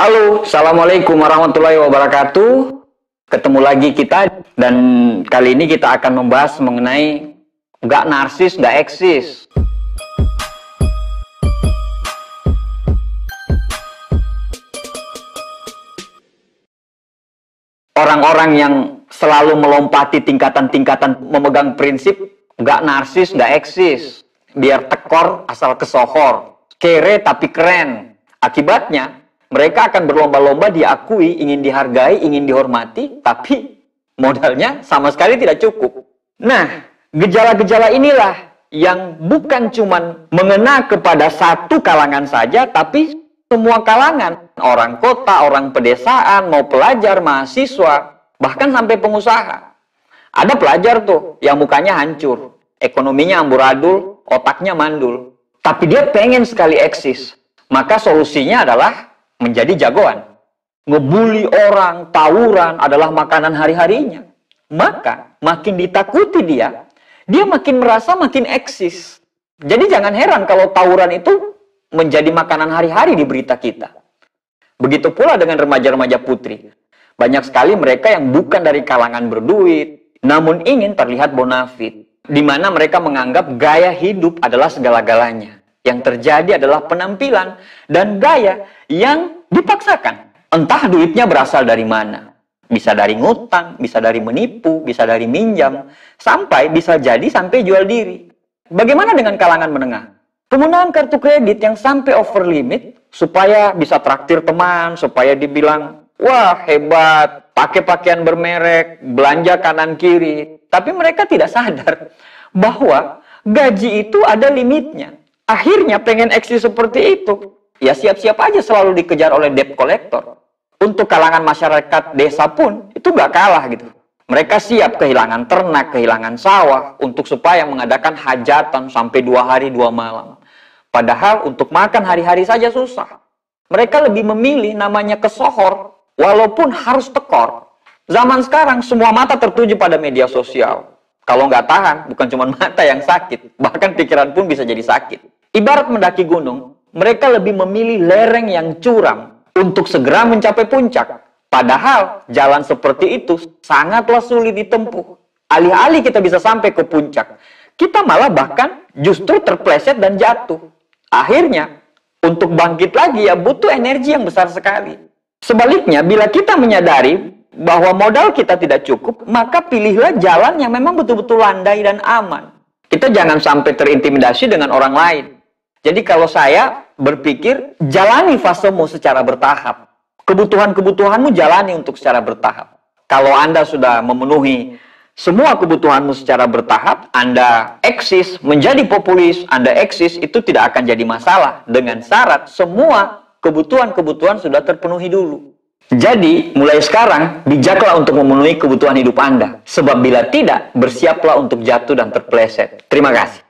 Halo, Assalamualaikum warahmatullahi wabarakatuh. Ketemu lagi kita, dan kali ini kita akan membahas mengenai nggak narsis, nggak eksis. Orang-orang yang selalu melompati tingkatan-tingkatan memegang prinsip nggak narsis, nggak eksis. Biar tekor asal kesohor, kere tapi keren. Akibatnya, mereka akan berlomba-lomba diakui, ingin dihargai, ingin dihormati, tapi modalnya sama sekali tidak cukup. Nah, gejala-gejala inilah yang bukan cuma mengena kepada satu kalangan saja, tapi semua kalangan. Orang kota, orang pedesaan, mau pelajar, mahasiswa, bahkan sampai pengusaha. Ada pelajar tuh yang mukanya hancur, ekonominya amburadul, otaknya mandul. Tapi dia pengen sekali eksis. Maka solusinya adalah menjadi jagoan. Ngebully orang, tawuran adalah makanan hari-harinya. Maka makin ditakuti dia makin merasa makin eksis. Jadi jangan heran kalau tawuran itu menjadi makanan hari-hari di berita kita. Begitu pula dengan remaja-remaja putri. Banyak sekali mereka yang bukan dari kalangan berduit, namun ingin terlihat bonafit. Di mana mereka menganggap gaya hidup adalah segala-galanya. Yang terjadi adalah penampilan dan gaya yang dipaksakan. Entah duitnya berasal dari mana. Bisa dari ngutang, bisa dari menipu, bisa dari minjam, sampai bisa jadi sampai jual diri. Bagaimana dengan kalangan menengah? Penggunaan kartu kredit yang sampai over limit supaya bisa traktir teman, supaya dibilang, wah hebat, pakai pakaian bermerek, belanja kanan kiri. Tapi mereka tidak sadar bahwa gaji itu ada limitnya. Akhirnya pengen eksis seperti itu. Ya siap-siap aja selalu dikejar oleh debt collector. Untuk kalangan masyarakat desa pun itu nggak kalah gitu. Mereka siap kehilangan ternak, kehilangan sawah untuk supaya mengadakan hajatan sampai 2 hari 2 malam. Padahal untuk makan hari-hari saja susah. Mereka lebih memilih namanya kesohor walaupun harus tekor. Zaman sekarang semua mata tertuju pada media sosial. Kalau nggak tahan, bukan cuma mata yang sakit, bahkan pikiran pun bisa jadi sakit. Ibarat mendaki gunung, mereka lebih memilih lereng yang curam untuk segera mencapai puncak. Padahal jalan seperti itu sangatlah sulit ditempuh. Alih-alih kita bisa sampai ke puncak, kita malah bahkan justru terpleset dan jatuh. Akhirnya, untuk bangkit lagi ya butuh energi yang besar sekali. Sebaliknya, bila kita menyadari bahwa modal kita tidak cukup, maka pilihlah jalan yang memang betul-betul landai dan aman. Kita jangan sampai terintimidasi dengan orang lain. Jadi kalau saya berpikir, jalani fasemu secara bertahap. Kebutuhan-kebutuhanmu jalani untuk secara bertahap. Kalau Anda sudah memenuhi semua kebutuhanmu secara bertahap, Anda eksis, menjadi populis, Anda eksis, itu tidak akan jadi masalah. Dengan syarat semua kebutuhan-kebutuhan sudah terpenuhi dulu. Jadi, mulai sekarang, bijaklah untuk memenuhi kebutuhan hidup Anda. Sebab bila tidak, bersiaplah untuk jatuh dan terpleset. Terima kasih.